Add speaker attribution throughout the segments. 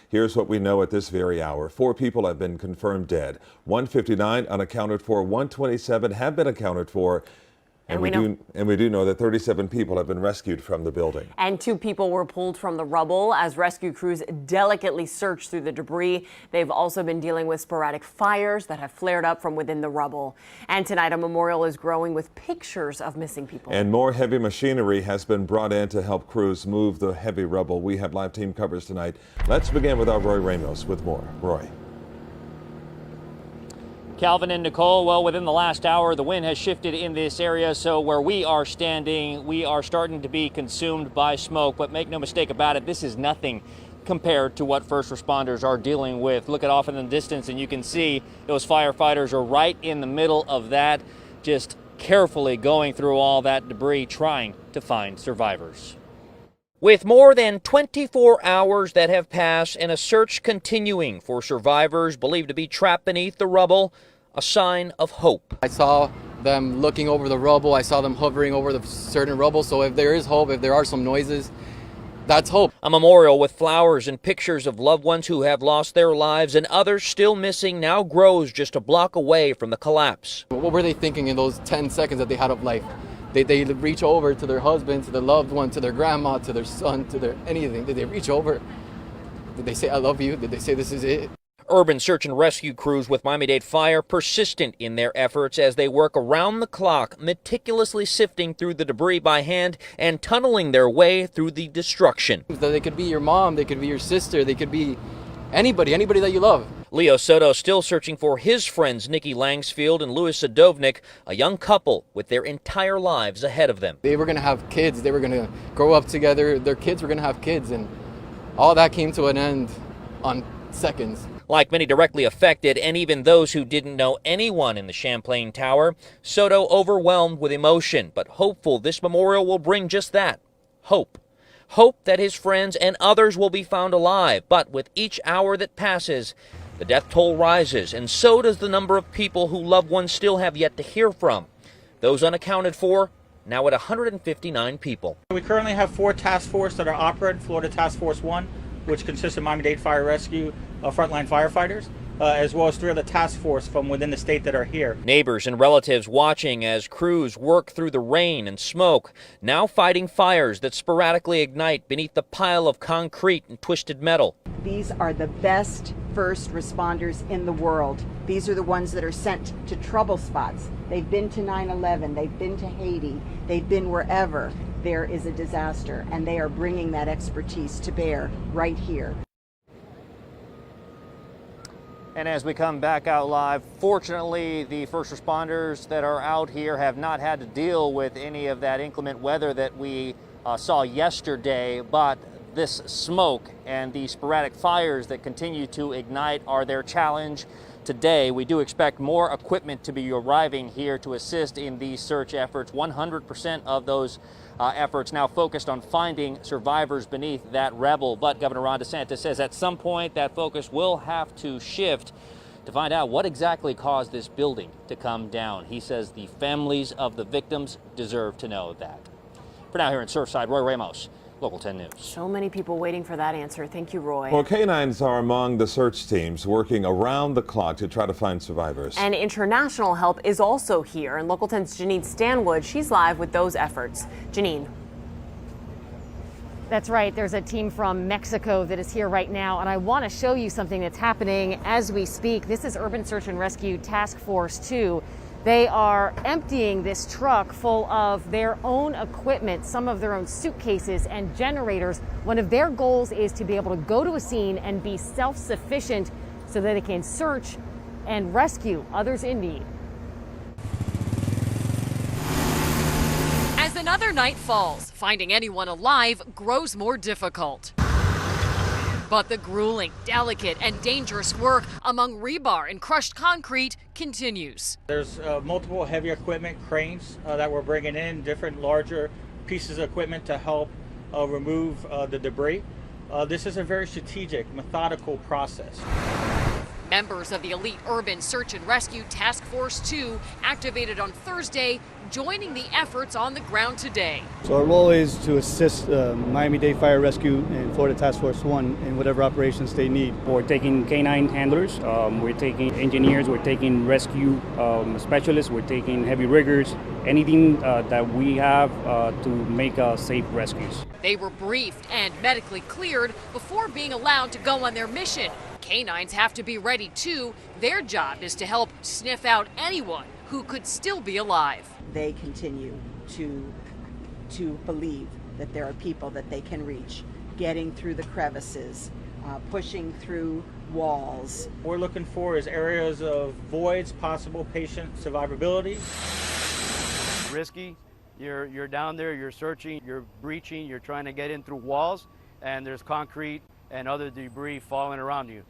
Speaker 1: Here's what we know at this very hour. 4 people have been confirmed dead. 159 unaccounted for. 127 have been accounted for. And we do know that 37 people have been rescued from the building. And 2 people were pulled from the rubble as rescue crews delicately searched through the debris. They've also been dealing with sporadic fires that have flared up from within the rubble. And tonight a memorial is growing with pictures of missing people. And more heavy machinery has been brought in to help crews move the heavy rubble. We have live team coverage tonight. Let's begin with our Roy Ramos with more. Roy.
Speaker 2: Calvin and Nicole, well, within the last hour, the wind has shifted in this area, so where we are standing, we are starting to be consumed by smoke. But make no mistake about it, this is nothing compared to what first responders are dealing with. Look at off in the distance, and you can see those firefighters are right in the middle of that, just carefully going through all that debris, trying to find survivors. With more than 24 hours that have passed and a search continuing for survivors believed to be trapped beneath the rubble, a sign of hope.
Speaker 3: I saw them looking over the rubble. I saw them hovering over the certain rubble. So if there is hope, if there are some noises, that's hope.
Speaker 2: A memorial with flowers and pictures of loved ones who have lost their lives and others still missing now grows just a block away from the collapse.
Speaker 3: What were they thinking in those 10 seconds that they had of life? They reach over to their husband, to their loved one, to their grandma, to their son, to their anything. Did they reach over? Did they say, I love you? Did they say, this is it?
Speaker 2: Urban search and rescue crews with Miami-Dade Fire persistent in their efforts as they work around the clock, meticulously sifting through the debris by hand and tunneling their way through the destruction.
Speaker 3: They could be your mom, they could be your sister, they could be anybody that you love.
Speaker 2: Leo Soto still searching for his friends Nikki Langsfield and Louis Sadovnik, a young couple with their entire lives ahead of them.
Speaker 3: They were going to have kids, they were going to grow up together, their kids were going to have kids, and all that came to an end on seconds.
Speaker 2: Like many directly affected and even those who didn't know anyone in the Champlain Tower, Soto overwhelmed with emotion, but hopeful this memorial will bring just that, hope. Hope that his friends and others will be found alive, but with each hour that passes, the death toll rises, and so does the number of people who loved ones still have yet to hear from. Those unaccounted for, now at 159 people.
Speaker 4: We currently have 4 task forces that are operating. Florida Task Force 1, which consists of Miami-Dade Fire Rescue frontline firefighters, as well as 3 other task force from within the state that are here.
Speaker 2: Neighbors and relatives watching as crews work through the rain and smoke, now fighting fires that sporadically ignite beneath the pile of concrete and twisted metal.
Speaker 5: These are the best first responders in the world. These are the ones that are sent to trouble spots. They've been to 9/11, they've been to Haiti, they've been wherever there is a disaster, and they are bringing that expertise to bear right here.
Speaker 2: And as we come back out live, fortunately, the first responders that are out here have not had to deal with any of that inclement weather that we saw yesterday, but this smoke and the sporadic fires that continue to ignite are their challenge today. We do expect more equipment to be arriving here to assist in these search efforts. 100% of those efforts now focused on finding survivors beneath that rubble. But Governor Ron DeSantis says at some point that focus will have to shift to find out what exactly caused this building to come down. He says the families of the victims deserve to know that. For now, here in Surfside, Roy Ramos, Local 10 News.
Speaker 6: So many people waiting for that answer. Thank you, Roy.
Speaker 1: Well, canines are among the search teams working around the clock to try to find survivors.
Speaker 6: And international help is also here. And Local 10's Janine Stanwood, she's live with those efforts. Janine.
Speaker 7: That's right. There's a team from Mexico that is here right now, and I want to show you something that's happening as we speak. This is Urban Search and Rescue Task Force 2. They are emptying this truck full of their own equipment, some of their own suitcases and generators. One of their goals is to be able to go to a scene and be self-sufficient so that they can search and rescue others in need.
Speaker 8: As another night falls, finding anyone alive grows more difficult. But the grueling, delicate, and dangerous work among rebar and crushed concrete continues.
Speaker 4: There's multiple heavy equipment, cranes that we're bringing in, different larger pieces of equipment to help remove the debris. This is a very strategic, methodical process.
Speaker 8: Members of the elite Urban Search and Rescue Task Force 2 activated on Thursday, joining the efforts on the ground today.
Speaker 9: So our role is to assist Miami-Dade Fire Rescue and Florida Task Force 1 in whatever operations they need.
Speaker 10: We're taking canine handlers, we're taking engineers, we're taking rescue specialists, we're taking heavy riggers, anything that we have to make safe rescues.
Speaker 8: They were briefed and medically cleared before being allowed to go on their mission. Canines have to be ready too. Their job is to help sniff out anyone who could still be alive.
Speaker 5: They continue to believe that there are people that they can reach, getting through the crevices, pushing through walls.
Speaker 4: What we're looking for is areas of voids, possible patient survivability.
Speaker 10: Risky, you're down there, you're searching, you're breaching, you're trying to get in through walls, and there's concrete and other debris falling around you.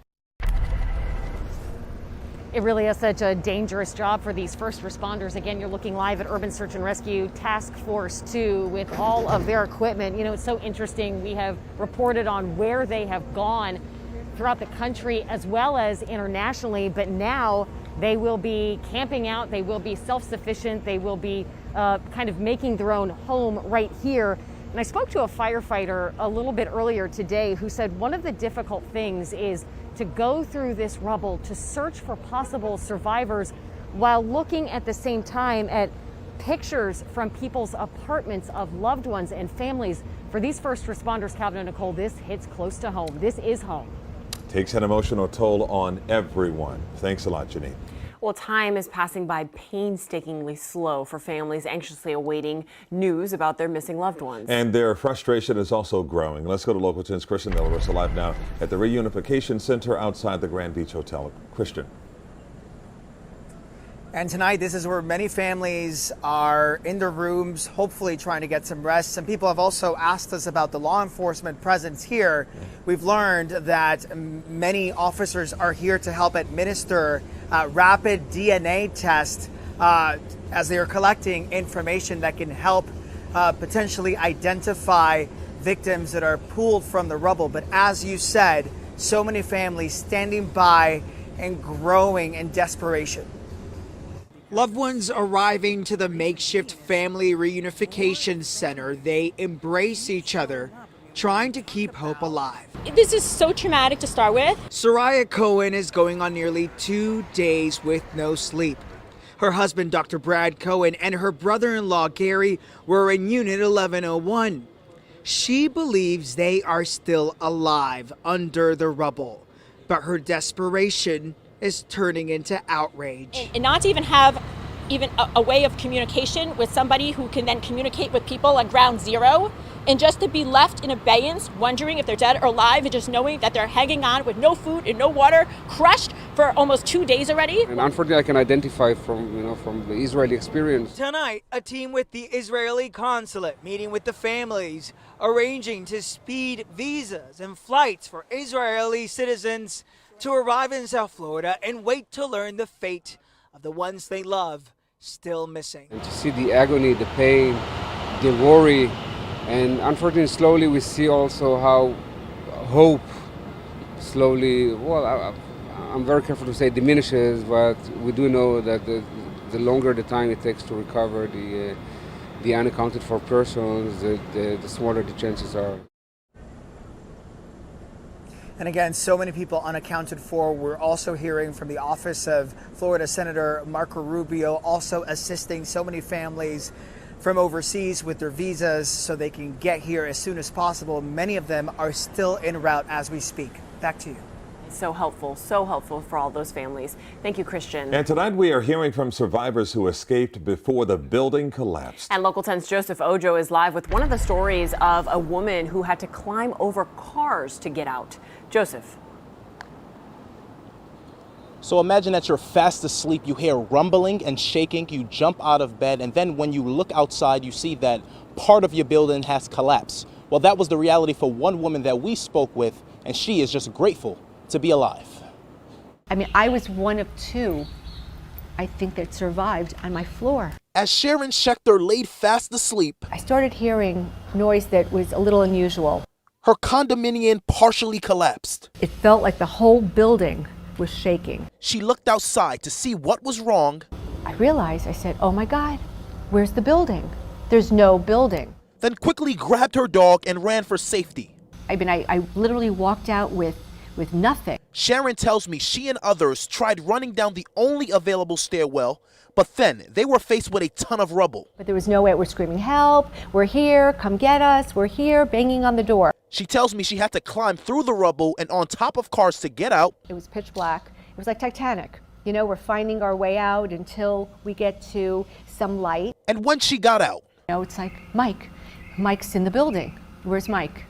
Speaker 7: It really is such a dangerous job for these first responders. Again, you're looking live at Urban Search and Rescue Task Force 2 with all of their equipment. You know, it's so interesting. We have reported on where they have gone throughout the country as well as internationally, but now they will be camping out, they will be self-sufficient, they will be kind of making their own home right here. And I spoke to a firefighter a little bit earlier today who said one of the difficult things is to go through this rubble to search for possible survivors while looking at the same time at pictures from people's apartments of loved ones and families. For these first responders, Calvin and Nicole, this hits close to home. This is home.
Speaker 1: Takes an emotional toll on everyone. Thanks a lot, Janine.
Speaker 6: Well, time is passing by painstakingly slow for families anxiously awaiting news about their missing loved ones.
Speaker 1: And their frustration is also growing. Let's go to Local 10's Christian De La Rosa live now at the Reunification Center outside the Grand Beach Hotel. Christian.
Speaker 11: And tonight, this is where many families are in their rooms, hopefully trying to get some rest. Some people have also asked us about the law enforcement presence here. We've learned that many officers are here to help administer rapid DNA tests as they are collecting information that can help potentially identify victims that are pulled from the rubble. But as you said, so many families standing by and growing in desperation. Loved ones arriving to the makeshift family reunification center, they embrace each other, trying to keep hope alive.
Speaker 12: This is so traumatic to start with.
Speaker 11: SORIYA Cohen is going on nearly 2 days with no sleep. Her husband, Dr. Brad Cohen, and her brother-in-law, Gary, were in Unit 1101. She believes they are still alive under the rubble, but her desperation is turning into outrage.
Speaker 12: And not to even have a way of communication with somebody who can then communicate with people on ground zero, and just to be left in abeyance, wondering if they're dead or alive, and just knowing that they're hanging on with no food and no water, crushed for almost 2 days already.
Speaker 13: And unfortunately, I can identify from the Israeli experience.
Speaker 11: Tonight, a team with the Israeli consulate meeting with the families, arranging to speed visas and flights for Israeli citizens to arrive in South Florida and wait to learn the fate of the ones they love still missing.
Speaker 13: And to see the agony, the pain, the worry, and unfortunately slowly we see also how hope slowly, well, I'm very careful to say diminishes, but we do know that the longer the time it takes to recover the unaccounted for persons, the smaller the chances are.
Speaker 11: And again, so many people unaccounted for. We're also hearing from the office of Florida Senator Marco Rubio, also assisting so many families from overseas with their visas so they can get here as soon as possible. Many of them are still en route as we speak. Back to you.
Speaker 6: So helpful for all those families. Thank you, Christian.
Speaker 1: And tonight we are hearing from survivors who escaped before the building collapsed.
Speaker 6: And Local 10's Joseph Ojo is live with one of the stories of a woman who had to climb over cars to get out. Joseph.
Speaker 14: So imagine that you're fast asleep, you hear rumbling and shaking, you jump out of bed, and then when you look outside, you see that part of your building has collapsed. Well, that was the reality for one woman that we spoke with, and she is just grateful to be alive.
Speaker 15: I mean, I was one of two, I think, that survived on my floor.
Speaker 14: As Sharon Schechter laid fast asleep,
Speaker 15: I started hearing noise that was a little unusual.
Speaker 14: Her condominium partially collapsed.
Speaker 15: It felt like the whole building was shaking.
Speaker 14: She looked outside to see what was wrong.
Speaker 15: I realized, I said, oh my God, where's the building? There's no building.
Speaker 14: Then quickly grabbed her dog and ran for safety.
Speaker 15: I mean, I literally walked out with nothing.
Speaker 14: Sharon tells me she and others tried running down the only available stairwell, but then they were faced with a ton of rubble.
Speaker 15: But there was no way. We're screaming, help, we're here, come get us, we're here, banging on the door.
Speaker 14: She tells me she had to climb through the rubble and on top of cars to get out.
Speaker 15: It was pitch black. It was like Titanic. You know, we're finding our way out until we get to some light.
Speaker 14: And when she got out,
Speaker 15: you know, it's like, Mike's in the building. Where's Mike?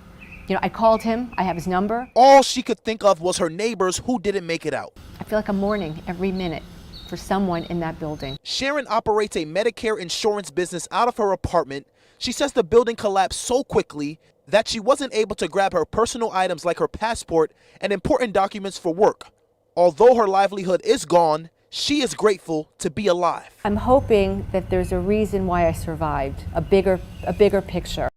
Speaker 15: You know, I called him, I have his number.
Speaker 14: All she could think of was her neighbors who didn't make it out.
Speaker 15: I feel like I'm mourning every minute for someone in that building.
Speaker 14: Sharon operates a Medicare insurance business out of her apartment. She says the building collapsed so quickly that she wasn't able to grab her personal items like her passport and important documents for work. Although her livelihood is gone, she is grateful to be alive.
Speaker 15: I'm hoping that there's a reason why I survived, a bigger picture.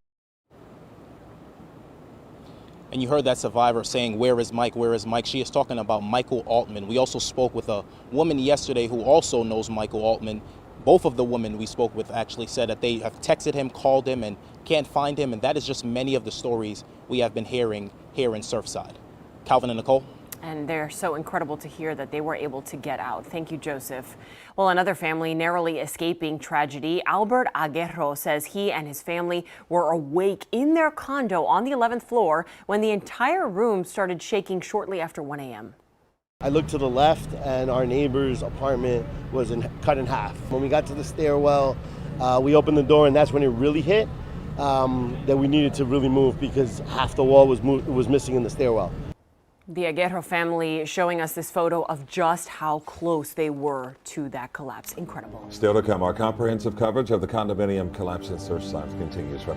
Speaker 14: And you heard that survivor saying, where is Mike, where is Mike? She is talking about Michael Altman. We also spoke with a woman yesterday who also knows Michael Altman. Both of the women we spoke with actually said that they have texted him, called him, and can't find him. And that is just many of the stories we have been hearing here in Surfside. Calvin and Nicole.
Speaker 6: And they're so incredible to hear that they were able to get out. Thank you, Joseph. Well, another family narrowly escaping tragedy. Albert Aguero says he and his family were awake in their condo on the 11th floor when the entire room started shaking shortly after 1 a.m.
Speaker 16: I looked to the left and our neighbor's apartment was cut in half. When we got to the stairwell, we opened the door and that's when it really hit, that we needed to really move because half the wall was missing in the stairwell.
Speaker 6: The Aguero family showing us this photo of just how close they were to that collapse. Incredible.
Speaker 1: Still to come, our comprehensive coverage of the condominium collapse in Surfside continues right